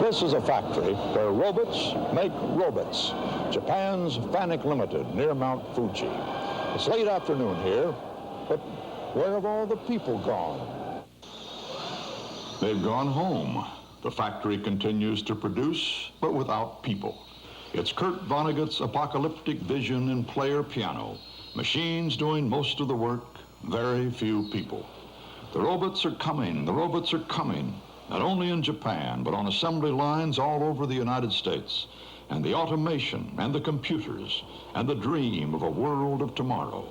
This is a factory where robots make robots. Japan's Fanuc Limited, near Mount Fuji. It's late afternoon here, but where have all the people gone? They've gone home. The factory continues to produce, but without people. It's Kurt Vonnegut's apocalyptic vision in player piano. Machines doing most of the work, very few people. The robots are coming, the robots are coming. Not only in Japan, but on assembly lines all over the United States. And the automation and the computers and the dream of a world of tomorrow.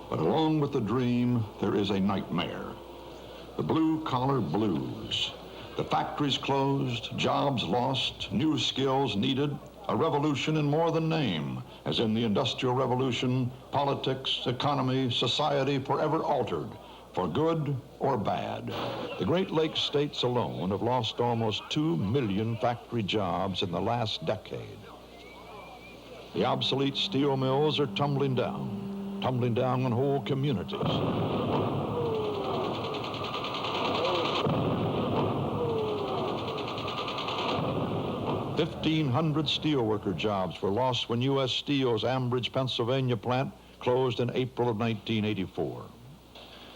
But along with the dream, there is a nightmare. The blue-collar blues. The factories closed, jobs lost, new skills needed, a revolution in more than name, as in the Industrial Revolution, politics, economy, society forever altered, for good or bad. The Great Lakes states alone have lost almost 2 million factory jobs in the last decade. The obsolete steel mills are tumbling down on whole communities. 1,500 steelworker jobs were lost when U.S. Steel's Ambridge, Pennsylvania plant closed in April of 1984.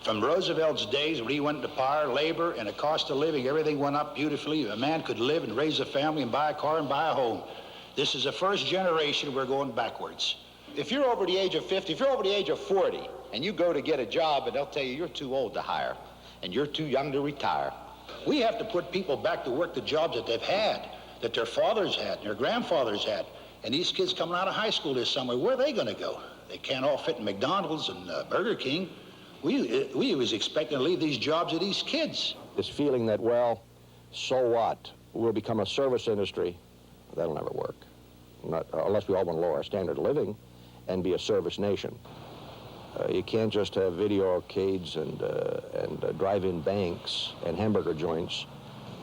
From Roosevelt's days when he went to power, labor, and the cost of living, everything went up beautifully. A man could live and raise a family and buy a car and buy a home. This is the first generation we're going backwards. If you're over the age of 50, if you're over the age of 40, and you go to get a job and they'll tell you you're too old to hire and you're too young to retire. We have to put people back to work the jobs that they've had, that their fathers had, their grandfathers had. And these kids coming out of high school this summer, where are they going to go? They can't all fit in McDonald's and Burger King. We was expecting to leave these jobs to these kids. This feeling that, well, so what? We'll become a service industry. That'll never work. Not, unless we all want to lower our standard of living and be a service nation. You can't just have video arcades and drive-in banks and hamburger joints.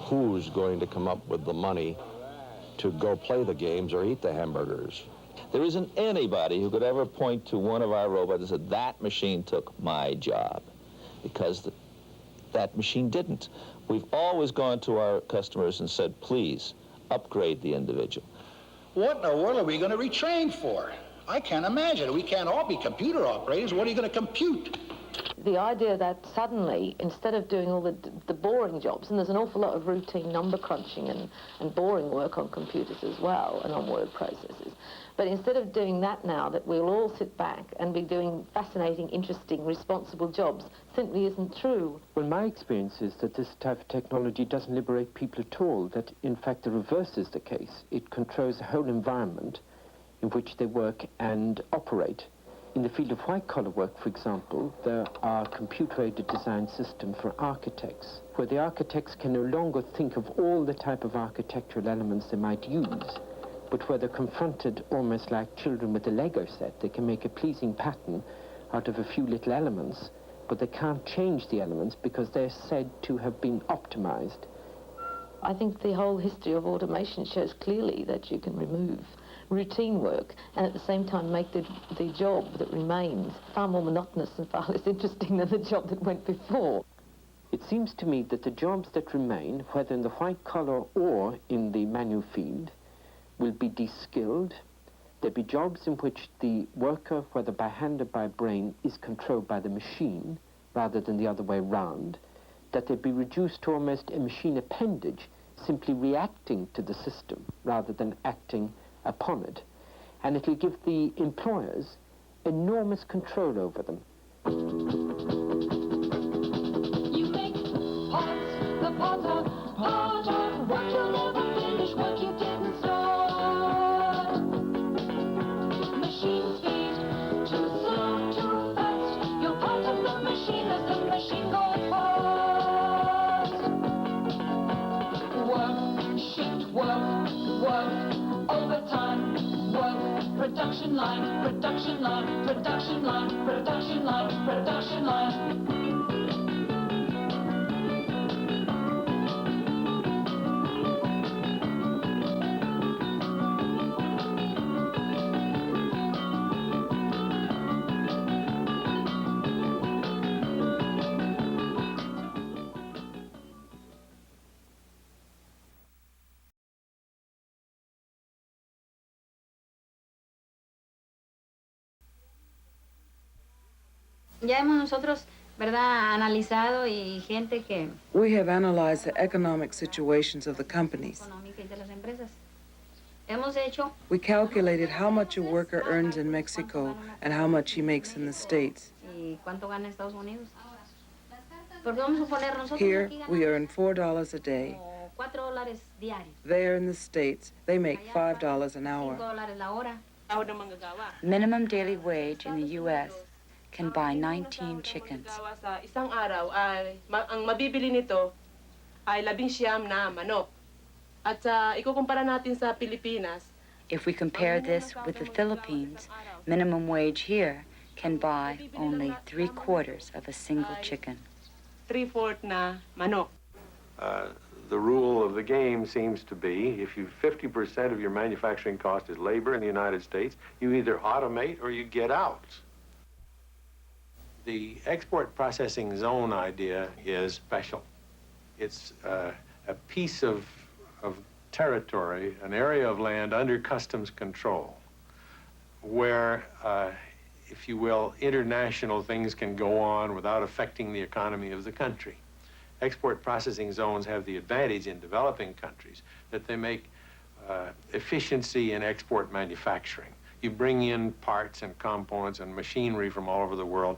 Who's going to come up with the money to go play the games or eat the hamburgers? There isn't anybody who could ever point to one of our robots and say, that machine took my job, because that machine didn't. We've always gone to our customers and said, please, upgrade the individual. What in the world are we going to retrain for? I can't imagine. We can't all be computer operators. What are you going to compute? The idea that suddenly, instead of doing all the boring jobs, and there's an awful lot of routine number crunching and boring work on computers as well, and on word processors, but instead of doing that now, that we'll all sit back and be doing fascinating, interesting, responsible jobs, simply isn't true. Well, my experience is that this type of technology doesn't liberate people at all, that in fact the reverse is the case. It controls the whole environment in which they work and operate. In the field of white-collar work, for example, there are computer-aided design systems for architects, where the architects can no longer think of all the type of architectural elements they might use, but where they're confronted almost like children with a Lego set. They can make a pleasing pattern out of a few little elements, but they can't change the elements because they're said to have been optimized. I think the whole history of automation shows clearly that you can remove routine work and at the same time make the job that remains far more monotonous and far less interesting than the job that went before. It seems to me that the jobs that remain, whether in the white collar or in the manual field, will be de-skilled. There'll be jobs in which the worker, whether by hand or by brain, is controlled by the machine rather than the other way round, that they'll be reduced to almost a machine appendage, simply reacting to the system rather than acting upon it. And it'll give the employers enormous control over them. You make parts, the parts are part of what you'll never finish, what you didn't start. Machine speed, too slow, too fast. You're part of the machine as the machine goes fast. Work, shift work, work. Overtime, work, production line, production line, production line, production line, production line. Ya hemos nosotros, ¿verdad?, analizado y gente que... We have analyzed the economic situations of the companies. económica y de las empresas. Hemos hecho... We calculated how much a worker earns in Mexico and how much he makes in the States. ¿Y cuánto gana Estados Unidos? Porque vamos a suponer nosotros Here, aquí we ganamos earn $4 a day. $4 diarios. There in the States, they make $5 an hour. $5 la hora. Minimum daily wage in the U.S. can buy 19 chickens. Sa isang araw ay ang mabibili nito ay 19 na manok. At ikukumpara natin sa Pilipinas. If we compare this with the Philippines, minimum wage here can buy only 3/4 of a single chicken. 3/4 na manok. The rule of the game seems to be if 50% of your manufacturing cost is labor in the United States, you either automate or you get out. The export processing zone idea is special. It's a piece of territory, an area of land under customs control, where, if you will, international things can go on without affecting the economy of the country. Export processing zones have the advantage in developing countries that they make efficiency in export manufacturing. You bring in parts and components and machinery from all over the world.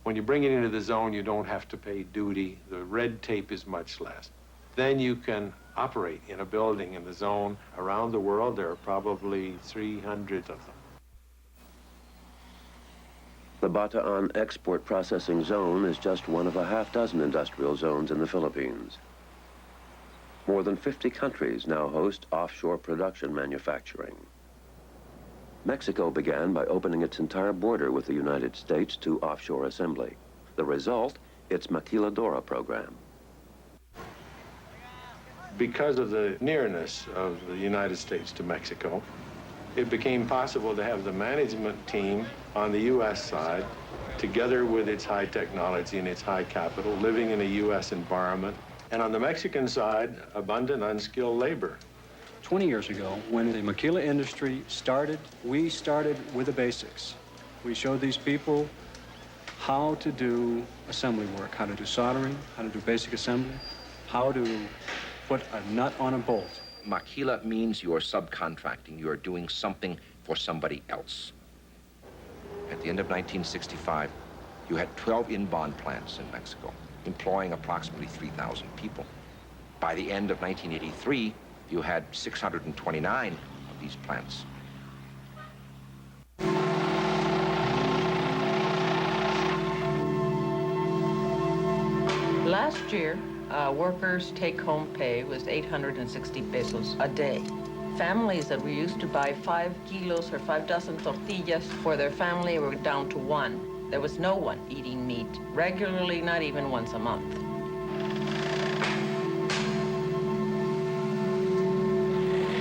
When you bring it into the zone, you don't have to pay duty. The red tape is much less. Then you can operate in a building in the zone. Around the world, there are probably 300 of them. The Bataan Export Processing Zone is just one of a half-dozen industrial zones in the Philippines. More than 50 countries now host offshore production manufacturing. Mexico began by opening its entire border with the United States to offshore assembly. The result, its Maquiladora program. Because of the nearness of the United States to Mexico, it became possible to have the management team on the U.S. side, together with its high technology and its high capital, living in a U.S. environment, and on the Mexican side, abundant unskilled labor. 20 years ago, when the maquila industry started, we started with the basics. We showed these people how to do assembly work, how to do soldering, how to do basic assembly, how to put a nut on a bolt. Maquila means you're subcontracting. You're doing something for somebody else. At the end of 1965, you had 12 in-bond plants in Mexico, employing approximately 3,000 people. By the end of 1983, you had 629 of these plants. Last year, workers' take-home pay was 860 pesos a day. Families that were used to buy 5 kilos or 5 dozen tortillas for their family were down to 1. There was no one eating meat regularly, not even once a month.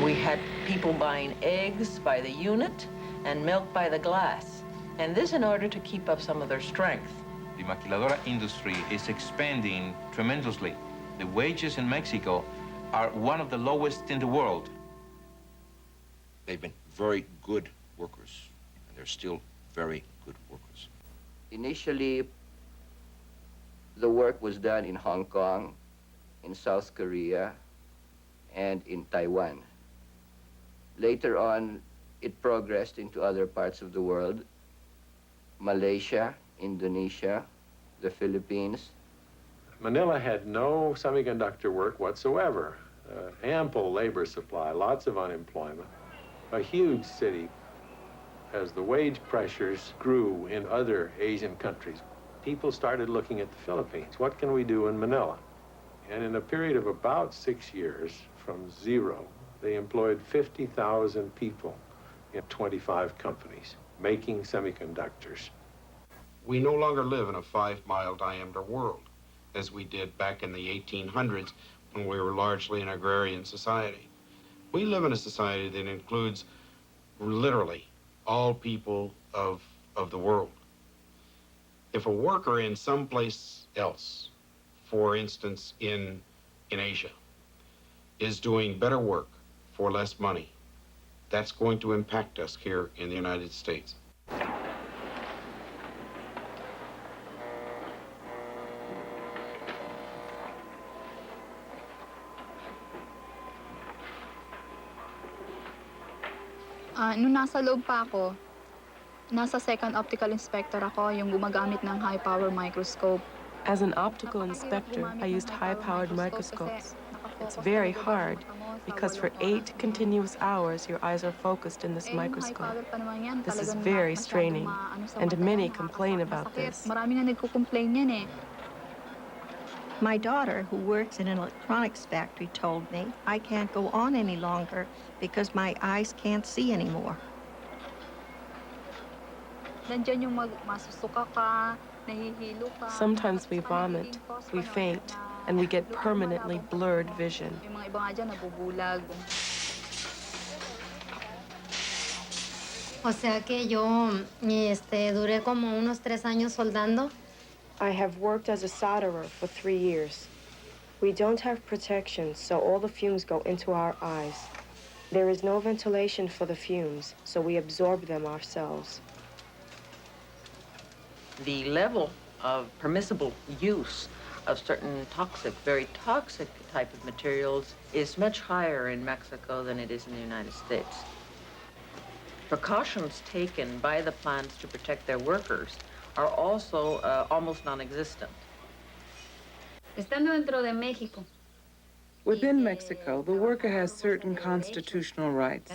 We had people buying eggs by the unit and milk by the glass, and this in order to keep up some of their strength. The maquiladora industry is expanding tremendously. The wages in Mexico are one of the lowest in the world. They've been very good workers, and they're still very good workers. Initially, the work was done in Hong Kong, in South Korea, and in Taiwan. Later on, it progressed into other parts of the world, Malaysia, Indonesia, the Philippines. Manila had no semiconductor work whatsoever. Ample labor supply, lots of unemployment. A huge city. As the wage pressures grew in other Asian countries, people started looking at the Philippines. What can we do in Manila? And in a period of about 6 years, from zero, they employed 50,000 people in 25 companies making semiconductors. We no longer live in a 5-mile diameter world, as we did back in the 1800s when we were largely an agrarian society. We live in a society that includes literally all people of the world. If a worker in some place else, for instance in Asia, is doing better work for less money, that's going to impact us here in the United States. Nung nasa loob pa ako, nasa second optical inspector ako, yung gumagamit ng high-power microscope. As an optical inspector, I used high-powered microscopes. It's very hard because for 8 continuous hours, your eyes are focused in this microscope. This is very straining, and many complain about this. Marami nga nagko-complain yan eh. My daughter, who works in an electronics factory, told me I can't go on any longer because my eyes can't see anymore. Nandiyan yung masusuka ka, nahihilo ka. Sometimes we vomit, we faint, and we get permanently blurred vision. Yung mga iba nga dyan, nabubulag. O sea que yo duré como unos 3 años soldando. I have worked as a solderer for 3 years. We don't have protection, so all the fumes go into our eyes. There is no ventilation for the fumes, so we absorb them ourselves. The level of permissible use of certain toxic, very toxic type of materials is much higher in Mexico than it is in the United States. Precautions taken by the plants to protect their workers are also almost non-existent. Estando dentro de México. Within Mexico, the worker has certain constitutional rights.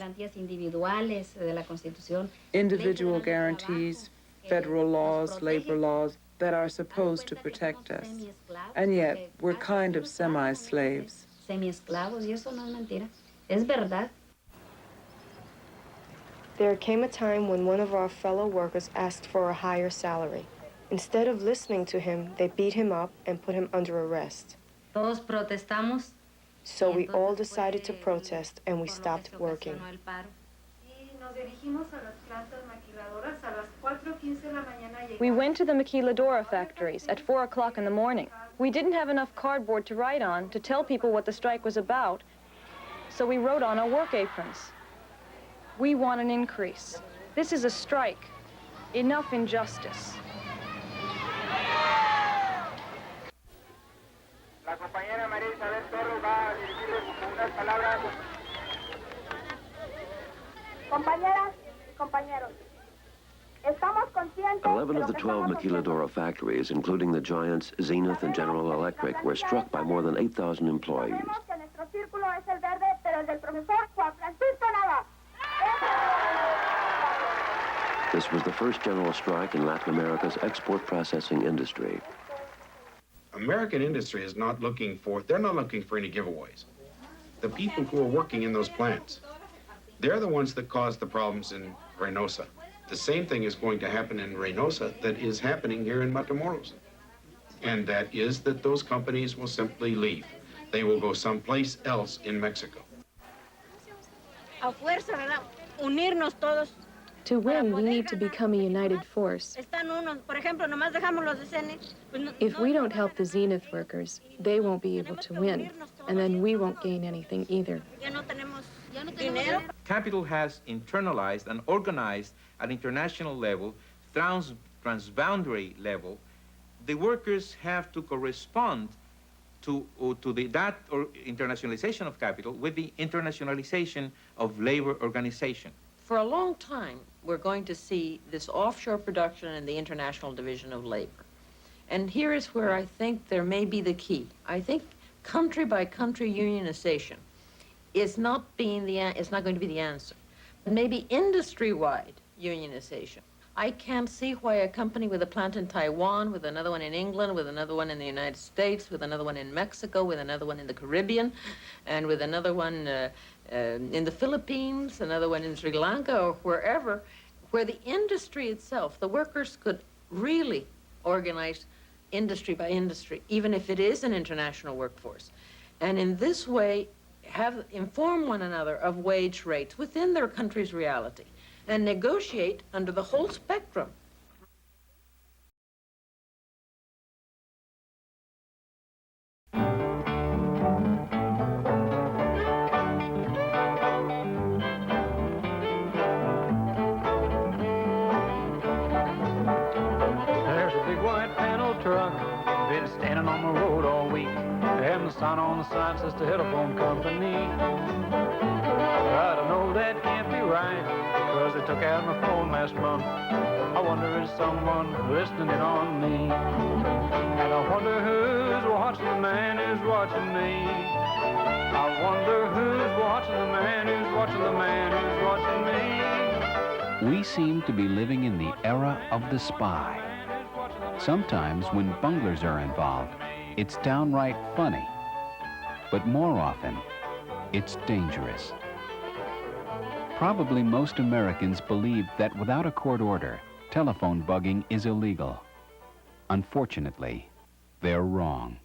Individual guarantees, federal laws, labor laws that are supposed to protect us. And yet, we're kind of semi-slaves. Semi-esclavos, y eso no es mentira. Es verdad. There came a time when one of our fellow workers asked for a higher salary. Instead of listening to him, they beat him up and put him under arrest. Todos protestamos. So we all decided to protest and we stopped working. We went to the maquiladora factories at 4 o'clock in the morning. We didn't have enough cardboard to write on to tell people what the strike was about, so we wrote on our work aprons. We want an increase. This is a strike. Enough injustice. La compañera María Isabel Torres va a dirigirles unas palabras. Compañeras y compañeros, estamos conscientes 11 of the 12 maquiladora factories, including the giants Zenith and General Electric, were struck by more than 8,000 employees. que nuestro círculo es el verde, pero el del profesor Juan Francisco Nava. This was the first general strike in Latin America's export processing industry. American industry is not looking for, they're not looking for any giveaways. The people who are working in those plants, they're the ones that caused the problems in Reynosa. The same thing is going to happen in Reynosa that is happening here in Matamoros. And that is that those companies will simply leave. They will go someplace else in Mexico. A fuerza, ¿verdad? Unirnos todos. To win, we need to become a united force. If we don't help the Zenith workers, they won't be able to win, and then we won't gain anything either. Capital has internalized and organized at international level, transboundary level. The workers have to correspond to that internationalization of capital with the internationalization of labor organization. For a long time, we're going to see this offshore production and the international division of labor. And here is where I think there may be the key. I think country by country unionization is not going to be the answer. But maybe industry-wide unionization. I can't see why a company with a plant in Taiwan, with another one in England, with another one in the United States, with another one in Mexico, with another one in the Caribbean, and with another one in the Philippines, another one in Sri Lanka, or wherever, where the industry itself, the workers could really organize industry by industry, even if it is an international workforce. And in this way, inform one another of wage rates within their country's reality and negotiate under the whole spectrum. There's a big white panel truck, been standing on the road all week. And the sign on the side says the telephone company. I don't know, that can't be right. right, because they took out my phone last month. I wonder is someone listening in on me? And I wonder who's watching the man who's watching me. I wonder who's watching the man who's watching the man who's watching me. We seem to be living in the era of the spy. Sometimes when bunglers are involved, it's downright funny. But more often, it's dangerous. Probably most Americans believe that without a court order, telephone bugging is illegal. Unfortunately, they're wrong.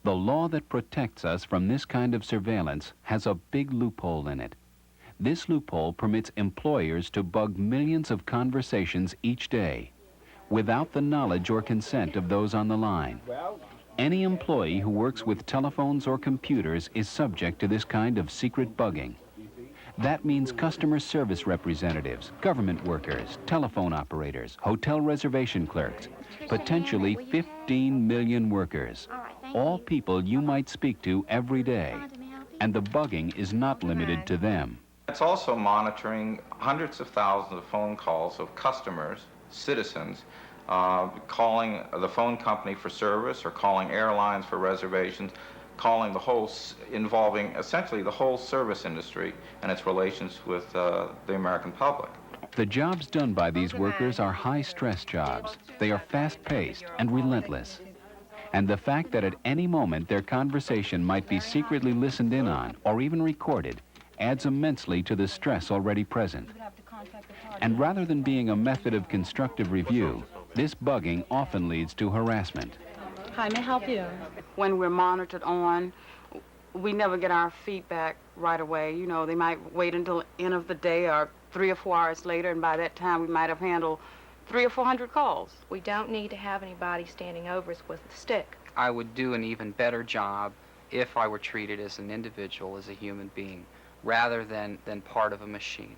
The law that protects us from this kind of surveillance has a big loophole in it. This loophole permits employers to bug millions of conversations each day without the knowledge or consent of those on the line. Any employee who works with telephones or computers is subject to this kind of secret bugging. That means customer service representatives, government workers, telephone operators, hotel reservation clerks, potentially 15 million workers, all people you might speak to every day. And the bugging is not limited to them. It's also monitoring hundreds of thousands of phone calls of customers, citizens, calling the phone company for service or calling airlines for reservations, calling the whole, involving essentially the whole service industry and its relations with the American public. The jobs done by these workers are high-stress jobs. They are fast-paced and relentless. And the fact that at any moment their conversation might be secretly listened in on or even recorded adds immensely to the stress already present. And rather than being a method of constructive review, this bugging often leads to harassment. Hi, may I help you? When we're monitored on, we never get our feedback right away. You know, they might wait until the end of the day or 3 or 4 hours later, and by that time we might have handled 300 or 400 calls. We don't need to have anybody standing over us with a stick. I would do an even better job if I were treated as an individual, as a human being, rather than part of a machine.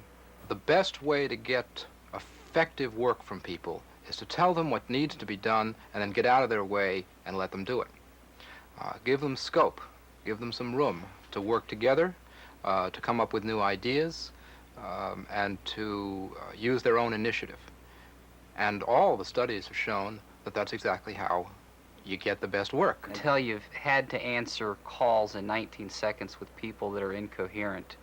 The best way to get effective work from people is to tell them what needs to be done and then get out of their way and let them do it. Give them scope, give them some room to work together, to come up with new ideas, and to use their own initiative. And all the studies have shown that that's exactly how you get the best work. Until you've had to answer calls in 19 seconds with people that are incoherent,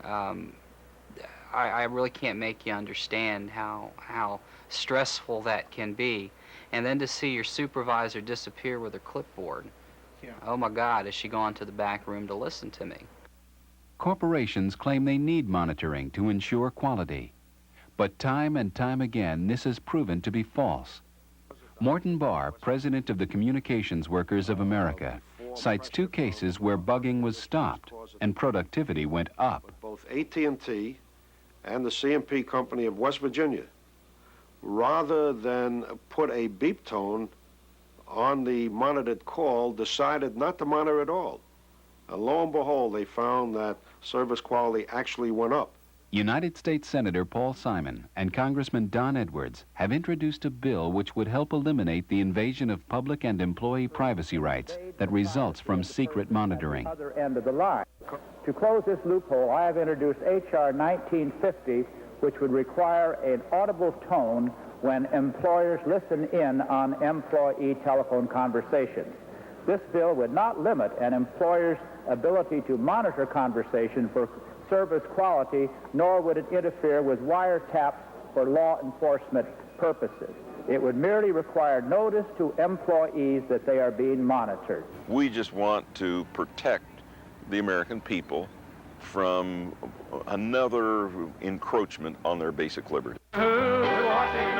I really can't make you understand how stressful that can be. And then to see your supervisor disappear with her clipboard. Yeah. Oh my God, has she gone to the back room to listen to me? Corporations claim they need monitoring to ensure quality. But time and time again, this has proven to be false. Morton Barr, president of the Communications Workers of America, cites 2 cases where bugging was stopped and productivity went up. Both AT&T and the C&P Company of West Virginia, rather than put a beep tone on the monitored call, decided not to monitor at all. And lo and behold, they found that service quality actually went up. United States Senator Paul Simon and Congressman Don Edwards have introduced a bill which would help eliminate the invasion of public and employee privacy rights that results from secret monitoring. Other end of the line. To close this loophole, I have introduced H.R. 1950, which would require an audible tone when employers listen in on employee telephone conversations. This bill would not limit an employer's ability to monitor conversation for service quality, nor would it interfere with wiretaps for law enforcement purposes. It would merely require notice to employees that they are being monitored. We just want to protect the American people from another encroachment on their basic liberty. Who's watching